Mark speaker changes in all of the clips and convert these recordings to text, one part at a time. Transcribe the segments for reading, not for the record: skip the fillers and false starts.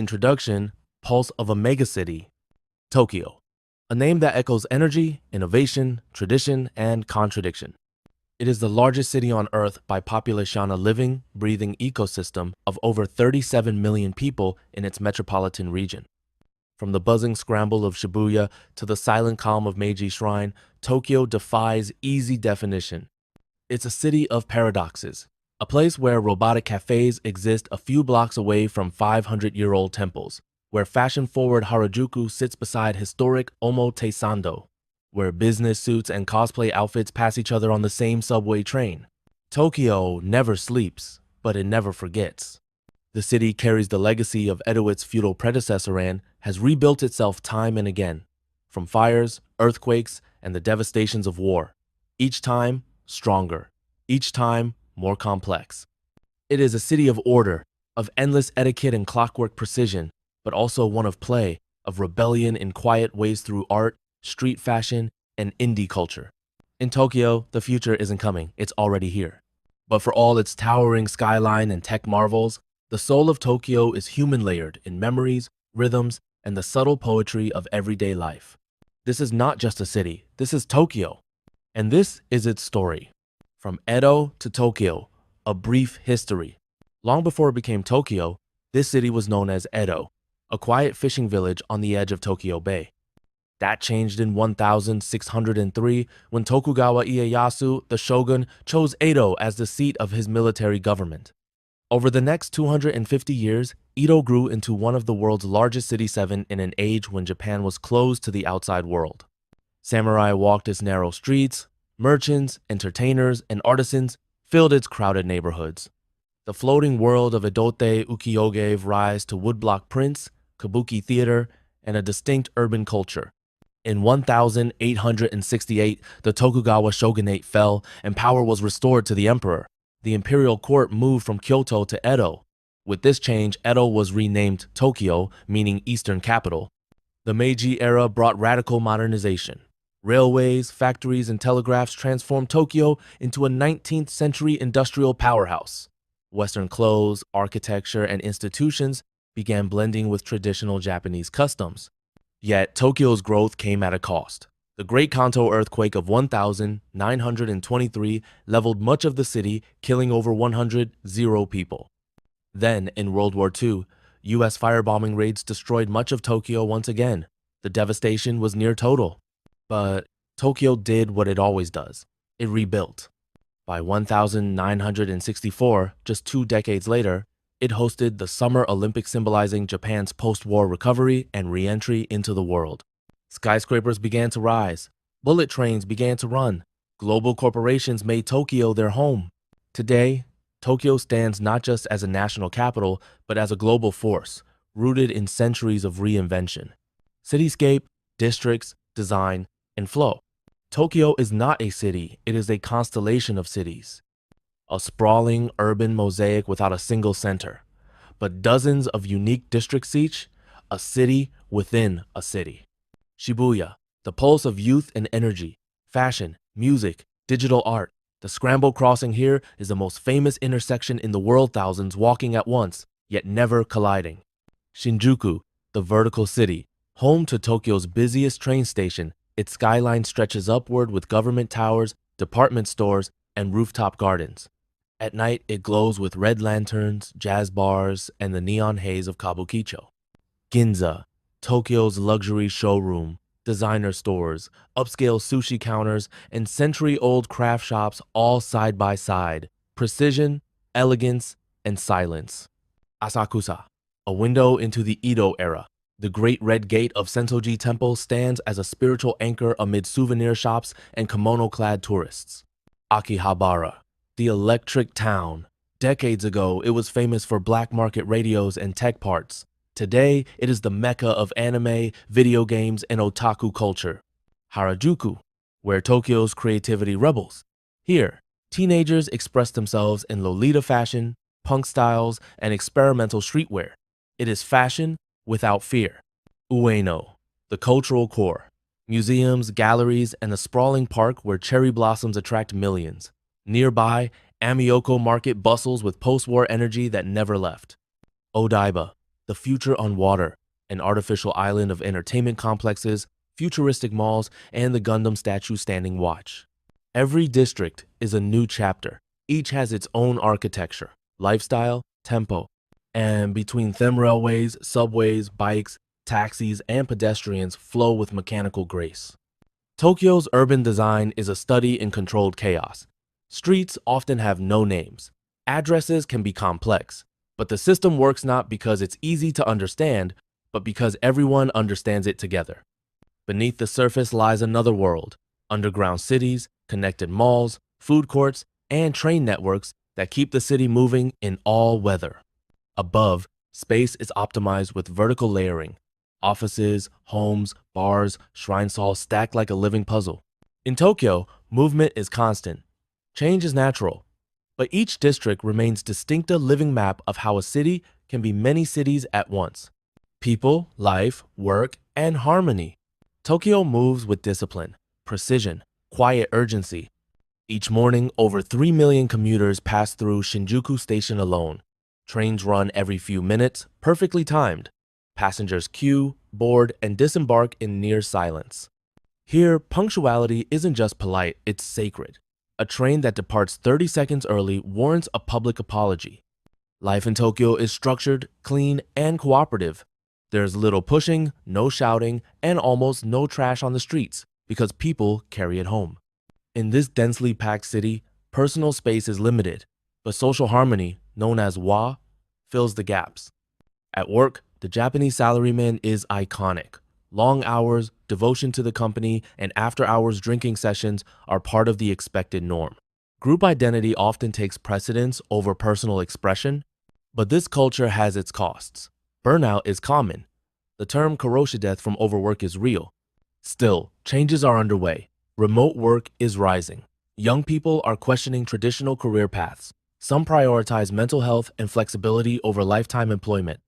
Speaker 1: introduction, pulse of a megacity, Tokyo, a name that echoes energy, innovation, tradition, and contradiction. It is the largest city on Earth by population, a living, breathing ecosystem of over 37 million people in its metropolitan region. From the buzzing scramble of Shibuya to the silent calm of Meiji Shrine, Tokyo defies easy definition. It's a city of paradoxes, a place where robotic cafes exist a few blocks away from 500-year-old temples, where fashion-forward Harajuku sits beside historic Omotesando, where business suits and cosplay outfits pass each other on the same subway train. Tokyo never sleeps, but it never forgets. The city carries the legacy of Edo's feudal predecessor and has rebuilt itself time and again, from fires, earthquakes, and the devastations of war. Each time, stronger. Each time, more complex. It is a city of order, of endless etiquette and clockwork precision, but also one of play, of rebellion in quiet ways through art, street fashion, and indie culture. In Tokyo, the future isn't coming, it's already here. But for all its towering skyline and tech marvels, the soul of Tokyo is human-layered in memories, rhythms, and the subtle poetry of everyday life. This is not just a city, this is Tokyo. And this is its story. From Edo to Tokyo, a brief history. Long before it became Tokyo, this city was known as Edo, a quiet fishing village on the edge of Tokyo Bay. That changed in 1603 when Tokugawa Ieyasu, the shogun, chose Edo as the seat of his military government. Over the next 250 years, Edo grew into one of the world's largest city-7 in an age when Japan was closed to the outside world. Samurai walked its narrow streets, merchants, entertainers, and artisans filled its crowded neighborhoods. The floating world of Edote ukiyo gave rise to woodblock prints, kabuki theater, and a distinct urban culture. In 1868, the Tokugawa shogunate fell and power was restored to the emperor. The imperial court moved from Kyoto to Edo. With this change, Edo was renamed Tokyo, meaning Eastern Capital. The Meiji era brought radical modernization. Railways, factories, and telegraphs transformed Tokyo into a 19th century industrial powerhouse. Western clothes, architecture, and institutions began blending with traditional Japanese customs. Yet, Tokyo's growth came at a cost. The Great Kanto earthquake of 1923 leveled much of the city, killing over 100 people. Then, in World War II, U.S. firebombing raids destroyed much of Tokyo once again. The devastation was near total. But Tokyo did what it always does. It rebuilt. By 1964, just 2 decades later, it hosted the Summer Olympics, symbolizing Japan's post-war recovery and re-entry into the world. Skyscrapers began to rise. Bullet trains began to run. Global corporations made Tokyo their home. Today, Tokyo stands not just as a national capital, but as a global force, rooted in centuries of reinvention. Cityscape, districts, design, and flow. Tokyo is not a city, it is a constellation of cities. A sprawling urban mosaic without a single center, but dozens of unique districts each, a city within a city. Shibuya, the pulse of youth and energy, fashion, music, digital art. The scramble crossing here is the most famous intersection in the world, thousands walking at once, yet never colliding. Shinjuku, the vertical city, home to Tokyo's busiest train station, its skyline stretches upward with government towers, department stores, and rooftop gardens. At night, it glows with red lanterns, jazz bars, and the neon haze of Kabukicho. Ginza, Tokyo's luxury showroom, designer stores, upscale sushi counters, and century-old craft shops all side by side. Precision, elegance, and silence. Asakusa, a window into the Edo era. The Great Red Gate of Sensō-ji Temple stands as a spiritual anchor amid souvenir shops and kimono-clad tourists. Akihabara, the electric town. Decades ago, it was famous for black market radios and tech parts. Today, it is the mecca of anime, video games, and otaku culture. Harajuku, where Tokyo's creativity rebels. Here, teenagers express themselves in Lolita fashion, punk styles, and experimental streetwear. It is fashion without fear. Ueno, the cultural core. Museums, galleries, and a sprawling park where cherry blossoms attract millions. Nearby, Amiyoko Market bustles with post-war energy that never left. Odaiba, the future on water, an artificial island of entertainment complexes, futuristic malls, and the Gundam statue standing watch. Every district is a new chapter. Each has its own architecture, lifestyle, tempo, and between them railways, subways, bikes, taxis, and pedestrians flow with mechanical grace. Tokyo's urban design is a study in controlled chaos. Streets often have no names. Addresses can be complex, but the system works not because it's easy to understand, but because everyone understands it together. Beneath the surface lies another world, underground cities, connected malls, food courts, and train networks that keep the city moving in all weather. Above, space is optimized with vertical layering. Offices, homes, bars, shrine halls stacked like a living puzzle. In Tokyo, movement is constant. Change is natural. But each district remains distinct a living map of how a city can be many cities at once. People, life, work, and harmony. Tokyo moves with discipline, precision, quiet urgency. Each morning, over 3 million commuters pass through Shinjuku Station alone. Trains run every few minutes, perfectly timed. Passengers queue, board, and disembark in near silence. Here, punctuality isn't just polite, it's sacred. A train that departs 30 seconds early warrants a public apology. Life in Tokyo is structured, clean, and cooperative. There's little pushing, no shouting, and almost no trash on the streets because people carry it home. In this densely packed city, personal space is limited, but social harmony, known as wa, fills the gaps. At work, the Japanese salaryman is iconic. Long hours, devotion to the company, and after-hours drinking sessions are part of the expected norm. Group identity often takes precedence over personal expression, but this culture has its costs. Burnout is common. The term karoshi death from overwork is real. Still, changes are underway. Remote work is rising. Young people are questioning traditional career paths. Some prioritize mental health and flexibility over lifetime employment.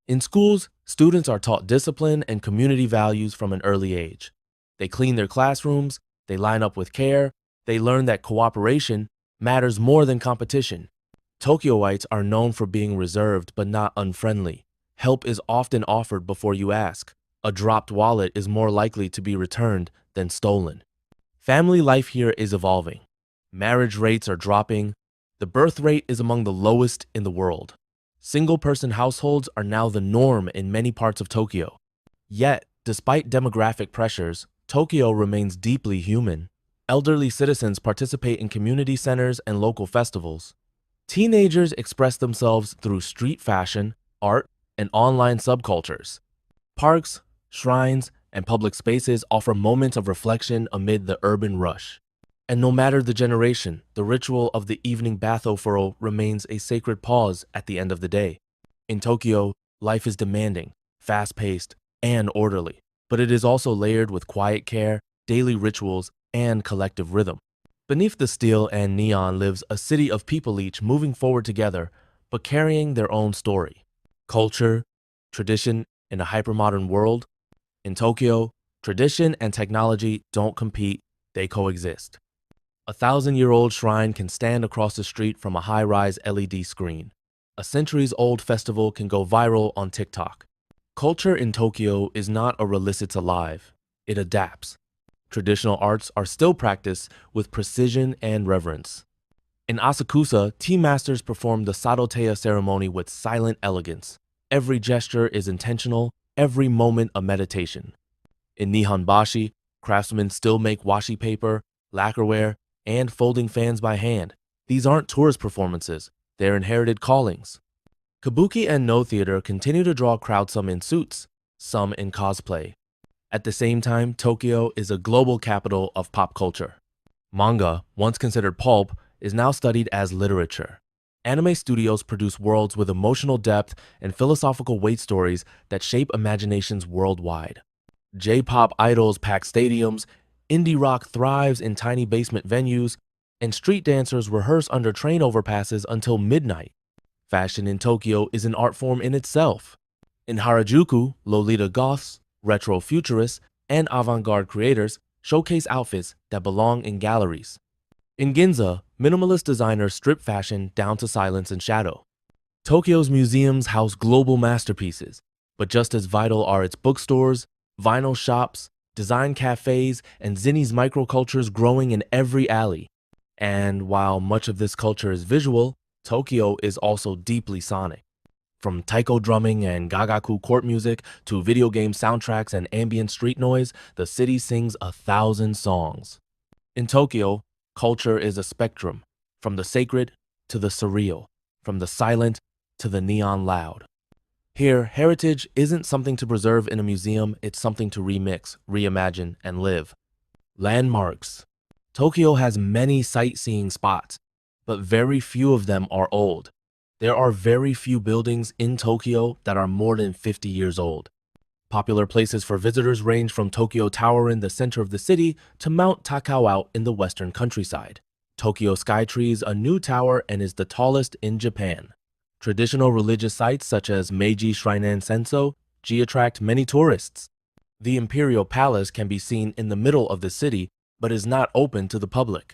Speaker 1: In schools, students are taught discipline and community values from an early age. They clean their classrooms, they line up with care, they learn that cooperation matters more than competition. Tokyoites are known for being reserved but not unfriendly. Help is often offered before you ask. A dropped wallet is more likely to be returned than stolen. Family life here is evolving. Marriage rates are dropping. The birth rate is among the lowest in the world. Single-person households are now the norm in many parts of Tokyo. Yet, despite demographic pressures, Tokyo remains deeply human. Elderly citizens participate in community centers and local festivals. Teenagers express themselves through street fashion, art, and online subcultures. Parks, shrines, and public spaces offer moments of reflection amid the urban rush. And no matter the generation, the ritual of the evening bath ofuro remains a sacred pause at the end of the day. In Tokyo, life is demanding, fast-paced, and orderly, but it is also layered with quiet care, daily rituals, and collective rhythm. Beneath the steel and neon lives a city of people each moving forward together, but carrying their own story. Culture, tradition, in a hypermodern world. In Tokyo, tradition and technology don't compete, they coexist. A 1,000-year-old shrine can stand across the street from a high-rise LED screen. A centuries-old festival can go viral on TikTok. Culture in Tokyo is not a release it's alive. It adapts. Traditional arts are still practiced with precision and reverence. In Asakusa, tea masters perform the Sadoteya ceremony with silent elegance. Every gesture is intentional, every moment a meditation. In Nihonbashi, craftsmen still make washi paper, lacquerware, and folding fans by hand. These aren't tourist performances, they're inherited callings. Kabuki and No theater continue to draw crowds, some in suits, some in cosplay. At the same time, Tokyo is a global capital of pop culture. Manga, once considered pulp, is now studied as literature. Anime studios produce worlds with emotional depth and philosophical weight stories that shape imaginations worldwide. J-pop idols pack stadiums, indie rock thrives in tiny basement venues, and street dancers rehearse under train overpasses until midnight. Fashion in Tokyo is an art form in itself. In Harajuku, Lolita goths, retro futurists, and avant-garde creators showcase outfits that belong in galleries. In Ginza, minimalist designers strip fashion down to silence and shadow. Tokyo's museums house global masterpieces, but just as vital are its bookstores, vinyl shops, design cafes, and Zinni's microcultures growing in every alley. And while much of this culture is visual, Tokyo is also deeply sonic. From taiko drumming and gagaku court music to video game soundtracks and ambient street noise, the city sings 1,000 songs. In Tokyo, culture is a spectrum, from the sacred to the surreal, from the silent to the neon loud. Here, heritage isn't something to preserve in a museum, it's something to remix, reimagine, and live. Landmarks. Tokyo has many sightseeing spots, but very few of them are old. There are very few buildings in Tokyo that are more than 50 years old. Popular places for visitors range from Tokyo Tower in the center of the city to Mount Takao out in the western countryside. Tokyo Skytree is a new tower and is the tallest in Japan. Traditional religious sites such as Meiji Shrine and Sensō-ji attract many tourists. The Imperial Palace can be seen in the middle of the city, but is not open to the public.